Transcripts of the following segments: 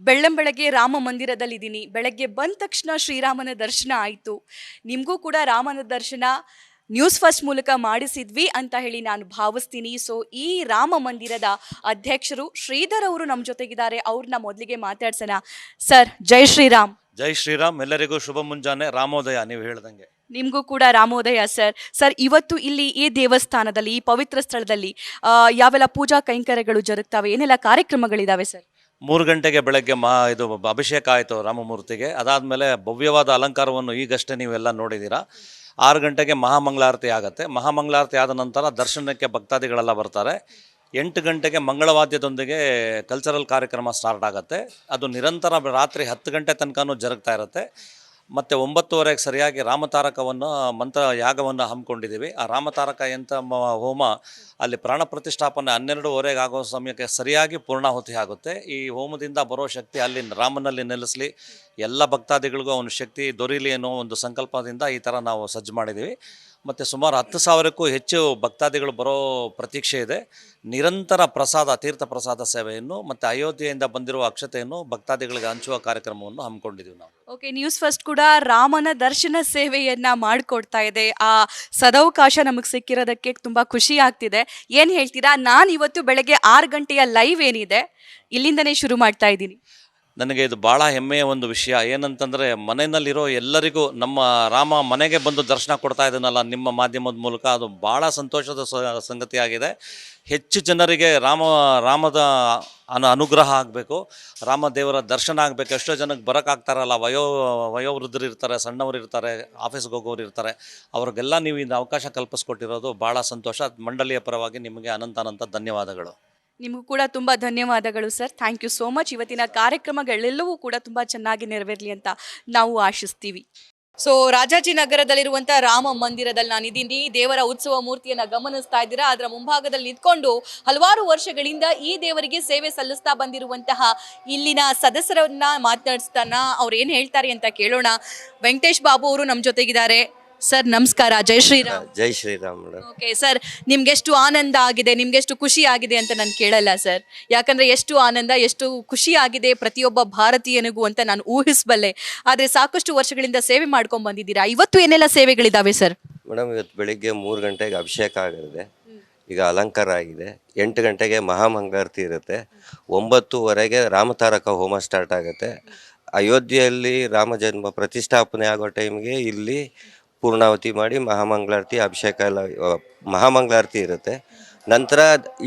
ಬೆಳ್ಳಂಬೆಳಗ್ಗೆ ರಾಮ ಮಂದಿರದಲ್ಲಿದ್ದೀನಿ. ಬೆಳಗ್ಗೆ ಬಂದ ತಕ್ಷಣ ಶ್ರೀರಾಮನ ದರ್ಶನ ಆಯಿತು. ನಿಮಗೂ ಕೂಡ ರಾಮನ ದರ್ಶನ ನ್ಯೂಸ್ ಫಸ್ಟ್ ಮೂಲಕ ಮಾಡಿಸಿದ್ವಿ ಅಂತ ಹೇಳಿ ನಾನು ಭಾವಿಸ್ತೀನಿ. ಸೊ ಈ ರಾಮ ಮಂದಿರದ ಅಧ್ಯಕ್ಷರು ಶ್ರೀಧರ್ ಅವರು ನಮ್ಮ ಜೊತೆಗಿದ್ದಾರೆ. ಅವ್ರನ್ನ ಮೊದಲಿಗೆ ಮಾತಾಡ್ಸೋಣ. ಸರ್, ಜೈ ಶ್ರೀರಾಮ್. ಜೈ ಶ್ರೀರಾಮ್. ಎಲ್ಲರಿಗೂ ಶುಭ ಮುಂಜಾನೆ, ರಾಮೋದಯ. ನೀವು ಹೇಳ್ದಂಗೆ ನಿಮಗೂ ಕೂಡ ರಾಮೋದಯ ಸರ್. ಸರ್, ಇವತ್ತು ಇಲ್ಲಿ ಈ ದೇವಸ್ಥಾನದಲ್ಲಿ, ಈ ಪವಿತ್ರ ಸ್ಥಳದಲ್ಲಿ ಯಾವೆಲ್ಲ ಪೂಜಾ ಕೈಂಕರ್ಯಗಳು ಜರುಗ್ತವೆ, ಏನೆಲ್ಲ ಕಾರ್ಯಕ್ರಮಗಳಿದಾವೆ ಸರ್? 3 ಗಂಟೆಗೆ ಬೆಳಗ್ಗೆ ಇದು ಅಭಿಷೇಕ ಆಯಿತು ರಾಮಮೂರ್ತಿಗೆ. ಅದಾದಮೇಲೆ ಭವ್ಯವಾದ ಅಲಂಕಾರವನ್ನು ಈಗಷ್ಟೇ ನೀವೆಲ್ಲ ನೋಡಿದ್ದೀರಾ. 6 ಗಂಟೆಗೆ ಮಹಾಮಂಗಳಾರತಿ ಆಗುತ್ತೆ. ಮಹಾಮಂಗಳಾರತಿ ಆದ ನಂತರ ದರ್ಶನಕ್ಕೆ ಭಕ್ತಾದಿಗಳೆಲ್ಲ ಬರ್ತಾರೆ. 8 ಗಂಟೆಗೆ ಮಂಗಳವಾದ್ಯದೊಂದಿಗೆ ಕಲ್ಚರಲ್ ಕಾರ್ಯಕ್ರಮ ಸ್ಟಾರ್ಟ್ ಆಗುತ್ತೆ. ಅದು ನಿರಂತರ ರಾತ್ರಿ 10 ಗಂಟೆ ತನಕನೂ ಜರುಗ್ತಾ ಇರುತ್ತೆ. ಮತ್ತು 9:30ಗೆ ಸರಿಯಾಗಿ ರಾಮತಾರಕವನ್ನು ಮಂತ್ರ ಯಾಗವನ್ನು ಹಮ್ಮಿಕೊಂಡಿದ್ದೀವಿ. ಆ ರಾಮತಾರಕ ಹೋಮ ಅಲ್ಲಿ ಪ್ರಾಣ ಪ್ರತಿಷ್ಠಾಪನೆ 12:30ಗೆ ಆಗೋ ಸಮಯಕ್ಕೆ ಸರಿಯಾಗಿ ಪೂರ್ಣಾಹುತಿ ಆಗುತ್ತೆ. ಈ ಹೋಮದಿಂದ ಬರೋ ಶಕ್ತಿ ಅಲ್ಲಿ ರಾಮನಲ್ಲಿ ನೆಲೆಸಲಿ, ಎಲ್ಲ ಭಕ್ತಾದಿಗಳಿಗೂ ಅವನ ಶಕ್ತಿ ದೊರೀಲಿ ಅನ್ನೋ ಒಂದು ಸಂಕಲ್ಪದಿಂದ ಈ ಥರ ನಾವು ಸಜ್ಜು ಮಾಡಿದ್ದೀವಿ. ಮತ್ತು ಸುಮಾರು 10,000ಕ್ಕೂ ಹೆಚ್ಚು ಭಕ್ತಾದಿಗಳು ಬರೋ ಪ್ರತೀಕ್ಷೆ ಇದೆ. ನಿರಂತರ ತೀರ್ಥ ಪ್ರಸಾದ ಸೇವೆಯನ್ನು ಮತ್ತು ಅಯೋಧ್ಯೆಯಿಂದ ಬಂದಿರುವ ಅಕ್ಷತೆಯನ್ನು ಭಕ್ತಾದಿಗಳಿಗೆ ಹಂಚುವ ಕಾರ್ಯಕ್ರಮವನ್ನು ಹಮ್ಮಿಕೊಂಡಿದ್ದೀವಿ ನಾವು. ಓಕೆ, ನ್ಯೂಸ್ ಫಸ್ಟ್ ಕೂಡ ರಾಮನ ದರ್ಶನ ಸೇವೆಯನ್ನ ಮಾಡಿಕೊಡ್ತಾ ಇದೆ. ಆ ಸದವಕಾಶ ನಮಗೆ ಸಿಕ್ಕಿರೋದಕ್ಕೆ ತುಂಬಾ ಖುಷಿ ಆಗ್ತಿದೆ. ಏನು ಹೇಳ್ತೀರಾ? ನಾನು ಇವತ್ತು ಬೆಳಗ್ಗೆ 6 ಗಂಟೆಯ ಲೈವ್ ಏನಿದೆ ಇಲ್ಲಿಂದನೇ ಶುರು ಮಾಡ್ತಾ ಇದ್ದೀನಿ. ನನಗೆ ಇದು ಭಾಳ ಹೆಮ್ಮೆಯ ಒಂದು ವಿಷಯ. ಏನಂತಂದರೆ, ಮನೆಯಲ್ಲಿರೋ ಎಲ್ಲರಿಗೂ ನಮ್ಮ ರಾಮ ಮನೆಗೆ ಬಂದು ದರ್ಶನ ಕೊಡ್ತಾ ಇದ್ದಾನಲ್ಲ ನಿಮ್ಮ ಮಾಧ್ಯಮದ ಮೂಲಕ, ಅದು ಭಾಳ ಸಂತೋಷದ ಸಂಗತಿಯಾಗಿದೆ. ಹೆಚ್ಚು ಜನರಿಗೆ ರಾಮದ ಅನುಗ್ರಹ ಆಗಬೇಕು, ರಾಮದೇವರ ದರ್ಶನ ಆಗಬೇಕು. ಎಷ್ಟೋ ಜನಕ್ಕೆ ಬರೋಕ್ಕಾಗ್ತಾರಲ್ಲ, ವಯೋವೃದ್ಧರು ಇರ್ತಾರೆ, ಸಣ್ಣವರು ಇರ್ತಾರೆ, ಆಫೀಸ್ಗೆ ಹೋಗೋರು ಇರ್ತಾರೆ. ಅವ್ರಿಗೆಲ್ಲ ನೀವು ಇದು ಅವಕಾಶ ಕಲ್ಪಿಸ್ಕೊಟ್ಟಿರೋದು ಭಾಳ ಸಂತೋಷ. ಮಂಡಳಿಯ ಪರವಾಗಿ ನಿಮಗೆ ಅನಂತ ಧನ್ಯವಾದಗಳು. ನಿಮಗೂ ಕೂಡ ತುಂಬ ಧನ್ಯವಾದಗಳು sir. Thank you so much. ಇವತ್ತಿನ ಕಾರ್ಯಕ್ರಮಗಳೆಲ್ಲವೂ ಕೂಡ ತುಂಬ ಚೆನ್ನಾಗಿ ನೆರವೇರಲಿ ಅಂತ ನಾವು ಆಶಿಸ್ತೀವಿ. ಸೊ ರಾಜಾಜಿನಗರದಲ್ಲಿರುವಂಥ ರಾಮ ಮಂದಿರದಲ್ಲಿ ನಾನಿದ್ದೀನಿ. ದೇವರ ಉತ್ಸವ ಮೂರ್ತಿಯನ್ನು ಗಮನಿಸ್ತಾ ಇದ್ದೀರಾ. ಅದರ ಮುಂಭಾಗದಲ್ಲಿ ನಿಂತ್ಕೊಂಡು ಹಲವಾರು ವರ್ಷಗಳಿಂದ ಈ ದೇವರಿಗೆ ಸೇವೆ ಸಲ್ಲಿಸ್ತಾ ಬಂದಿರುವಂತಹ ಇಲ್ಲಿನ ಸದಸ್ಯರನ್ನ ಮಾತನಾಡಿಸ್ತಾನ ಅವ್ರು ಏನು ಹೇಳ್ತಾರೆ ಅಂತ ಕೇಳೋಣ. ವೆಂಕಟೇಶ್ ಬಾಬು ಅವರು ನಮ್ಮ ಜೊತೆಗಿದ್ದಾರೆ. ಸರ್, ನಮಸ್ಕಾರ. ಜೈ ಶ್ರೀರಾಮ್. ಜೈ ಶ್ರೀರಾಮ್ ಮೇಡಮ್. ಓಕೆ ಸರ್, ನಿಮ್ಗೆಷ್ಟು ಆನಂದ ಆಗಿದೆ, ನಿಮ್ಗೆಷ್ಟು ಖುಷಿ ಆಗಿದೆ ಅಂತ ನಾನು ಕೇಳಲ್ಲ ಸರ್. ಯಾಕಂದ್ರೆ ಎಷ್ಟು ಆನಂದ, ಎಷ್ಟು ಖುಷಿ ಆಗಿದೆ ಪ್ರತಿಯೊಬ್ಬ ಭಾರತೀಯನಿಗೂ ಅಂತ ನಾನು ಊಹಿಸಬಲ್ಲೆ. ಆದ್ರೆ ಸಾಕಷ್ಟು ವರ್ಷಗಳಿಂದ ಸೇವೆ ಮಾಡ್ಕೊಂಡ್ ಬಂದಿದ್ದೀರಾ. ಇವತ್ತು ಏನೆಲ್ಲ ಸೇವೆಗಳಿದಾವೆ ಸರ್? ಮೇಡಮ್, ಇವತ್ತು ಬೆಳಿಗ್ಗೆ 3 ಗಂಟೆಗೆ ಅಭಿಷೇಕ ಆಗಿದೆ. ಈಗ ಅಲಂಕಾರ ಆಗಿದೆ. 8 ಗಂಟೆಗೆ ಮಹಾಮಂಗಳಾರತಿ ಇರುತ್ತೆ. 9:30ಗೆ ರಾಮತಾರಕ ಹೋಮ ಸ್ಟಾರ್ಟ್ ಆಗುತ್ತೆ. ಅಯೋಧ್ಯೆಯಲ್ಲಿ ರಾಮ ಜನ್ಮ ಪ್ರತಿಷ್ಠಾಪನೆ ಆಗೋ ಟೈಮ್ಗೆ ಇಲ್ಲಿ ಪೂರ್ಣಾವತಿ ಮಾಡಿ ಮಹಾಮಂಗಳಾರತಿ, ಅಭಿಷೇಕ ಎಲ್ಲ ಮಹಾಮಂಗಳಾರತಿ ಇರುತ್ತೆ. ನಂತರ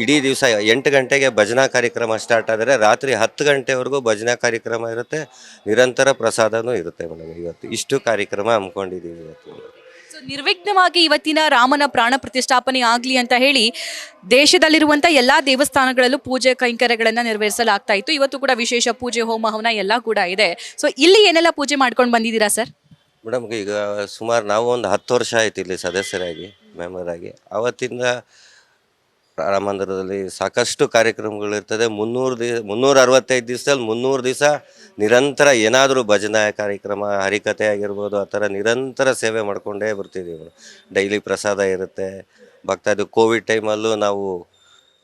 ಇಡೀ ದಿವಸ 8 ಗಂಟೆಗೆ ಭಜನಾ ಕಾರ್ಯಕ್ರಮ ಸ್ಟಾರ್ಟ್ ಆದರೆ ರಾತ್ರಿ 10 ಗಂಟೆವರೆಗೂ ಭಜನಾ ಕಾರ್ಯಕ್ರಮ ಇರುತ್ತೆ. ನಿರಂತರ ಪ್ರಸಾದನೂ ಇರುತ್ತೆ ಮೇಡಮ್. ಇವತ್ತು ಇಷ್ಟು ಕಾರ್ಯಕ್ರಮ ಹಮ್ಮಿಕೊಂಡಿದ್ದೀವಿ ಇವತ್ತು. ಸೊ ನಿರ್ವಿಘ್ನವಾಗಿ ಇವತ್ತಿನ ರಾಮನ ಪ್ರಾಣ ಪ್ರತಿಷ್ಠಾಪನೆ ಆಗಲಿ ಅಂತ ಹೇಳಿ ದೇಶದಲ್ಲಿರುವಂಥ ಎಲ್ಲ ದೇವಸ್ಥಾನಗಳಲ್ಲೂ ಪೂಜೆ ಕೈಂಕರ್ಯಗಳನ್ನು ನೆರವೇರಿಸಲಾಗ್ತಾ ಇತ್ತು. ಇವತ್ತು ಕೂಡ ವಿಶೇಷ ಪೂಜೆ, ಹೋಮ ಹವನ ಎಲ್ಲ ಕೂಡ ಇದೆ. ಸೊ ಇಲ್ಲಿ ಏನೆಲ್ಲ ಪೂಜೆ ಮಾಡ್ಕೊಂಡು ಬಂದಿದ್ದೀರಾ ಸರ್? ಮೇಡಮ್, ಈಗ ಸುಮಾರು ನಾವು ಒಂದು 10 ವರ್ಷ ಆಯ್ತು ಇಲ್ಲಿ ಸದಸ್ಯರಾಗಿ, ಮೆಂಬರ್ ಆಗಿ. ಆವತ್ತಿಂದ ರಾಮ ಮಂದಿರದಲ್ಲಿ ಸಾಕಷ್ಟು ಕಾರ್ಯಕ್ರಮಗಳಿರ್ತದೆ. 365 ದಿವಸದಲ್ಲಿ 300 ದಿವಸ ನಿರಂತರ ಏನಾದರೂ ಭಜನಾ ಕಾರ್ಯಕ್ರಮ, ಹರಿಕಥೆ ಆಗಿರ್ಬೋದು, ಆ ಥರ ನಿರಂತರ ಸೇವೆ ಮಾಡ್ಕೊಂಡೇ ಬರ್ತಿದ್ದೀವಿ. ಡೈಲಿ ಪ್ರಸಾದ ಇರುತ್ತೆ. ಭಕ್ತಾದಿ ಕೋವಿಡ್ ಟೈಮಲ್ಲೂ ನಾವು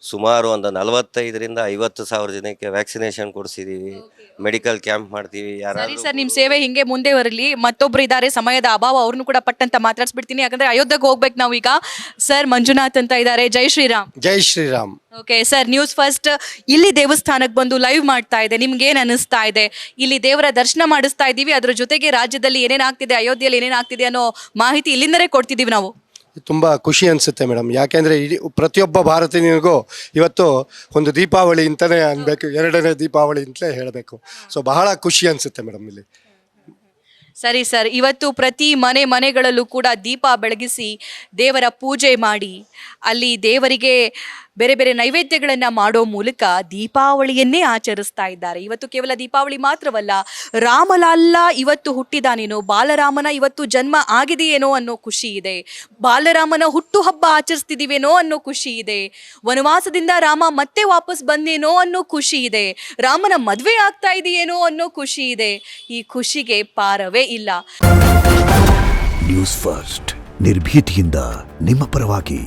ಸುಮಾರು ಒಂದು 45,000 to 50,000 ಜನಕ್ಕೆ ವ್ಯಾಕ್ಸಿನೇಷನ್ ಕೊಡಿಸಿದ್ದೀವಿ. ಮೆಡಿಕಲ್ ಕ್ಯಾಂಪ್ ಮಾಡ್ತೀವಿ. ಸರಿ ಸರ್, ನಿಮ್ಮ ಸೇವೆ ಹಿಂಗೆ ಮುಂದೆ ಬರಲಿ. ಮತ್ತೊಬ್ರು ಇದ್ದಾರೆ, ಸಮಯದ ಅಭಾವ, ಅವ್ರನ್ನು ಕೂಡ ಪಟ್ಟಂತ ಮಾತಾಡ್ಸ್ಬಿಡ್ತೀನಿ. ಯಾಕಂದ್ರೆ ಅಯೋಧ್ಯೆಗೆ ಹೋಗ್ಬೇಕು ನಾವೀಗ. ಸರ್, ಮಂಜುನಾಥ್ ಅಂತ ಇದ್ದಾರೆ. ಜೈ ಶ್ರೀರಾಮ್. ಜೈ Shriram. Okay sir, news first ಇಲ್ಲಿ ದೇವಸ್ಥಾನಕ್ಕೆ ಬಂದು ಲೈವ್ ಮಾಡ್ತಾ ಇದೆ. ನಿಮ್ಗೆ ಏನ್ ಅನಿಸ್ತಾ ಇದೆ? ಇಲ್ಲಿ ದೇವರ ದರ್ಶನ ಮಾಡಿಸ್ತಾ ಇದ್ದೀವಿ, ಅದ್ರ ಜೊತೆಗೆ ರಾಜ್ಯದಲ್ಲಿ ಏನೇನಾಗ್ತಿದೆ, ಅಯೋಧ್ಯೆಯಲ್ಲಿ ಏನೇನಾಗ್ತಿದೆ ಅನ್ನೋ ಮಾಹಿತಿ ಇಲ್ಲಿಂದಲೇ ಕೊಡ್ತಿದ್ದೀವಿ ನಾವು. ತುಂಬ ಖುಷಿ ಅನಿಸುತ್ತೆ ಮೇಡಮ್. ಯಾಕೆಂದರೆ ಇಡೀ ಪ್ರತಿಯೊಬ್ಬ ಭಾರತೀಯನಿಗೂ ಇವತ್ತು ಒಂದು ದೀಪಾವಳಿ ಅಂತಲೇ ಅನ್ಬೇಕು, 2ನೇ ದೀಪಾವಳಿ ಅಂತಲೇ ಹೇಳಬೇಕು. ಸೊ ಬಹಳ ಖುಷಿ ಅನಿಸುತ್ತೆ ಮೇಡಮ್ ಇಲ್ಲಿ. ಸರಿ ಸರ್, ಇವತ್ತು ಪ್ರತಿ ಮನೆಗಳಲ್ಲೂ ಕೂಡ ದೀಪ ಬೆಳಗಿಸಿ ದೇವರ ಪೂಜೆ ಮಾಡಿ ಅಲ್ಲಿ ದೇವರಿಗೆ ಬೇರೆ ಬೇರೆ ನೈವೇದ್ಯಗಳನ್ನು ಮಾಡೋ ಮೂಲಕ ದೀಪಾವಳಿಯನ್ನೇ ಆಚರಿಸ್ತಾ ಇದ್ದಾರೆ. ಇವತ್ತು ಕೇವಲ ದೀಪಾವಳಿ ಮಾತ್ರವಲ್ಲ, ರಾಮಲಾಲ್ಲ ಇವತ್ತು ಹುಟ್ಟಿದಾನೇನೋ, ಬಾಲರಾಮನ ಇವತ್ತು ಜನ್ಮ ಆಗಿದೆಯೇನೋ ಅನ್ನೋ ಖುಷಿ ಇದೆ. ಬಾಲರಾಮನ ಹುಟ್ಟುಹಬ್ಬ ಆಚರಿಸ್ತಿದ್ದೀವೇನೋ ಅನ್ನೋ ಖುಷಿ ಇದೆ. ವನವಾಸದಿಂದ ರಾಮ ಮತ್ತೆ ವಾಪಸ್ ಬಂದೇನೋ ಅನ್ನೋ ಖುಷಿ ಇದೆ. ರಾಮನ ಮದುವೆ ಆಗ್ತಾ ಇದೆಯೇನೋ ಅನ್ನೋ ಖುಷಿ ಇದೆ. ಈ ಖುಷಿಗೆ ಪಾರವೇ ಇಲ್ಲ. ನ್ಯೂಸ್ ಫಸ್ಟ್, ನಿರ್ಭೀತಿಯಿಂದ ನಿಮ್ಮ ಪರವಾಗಿ.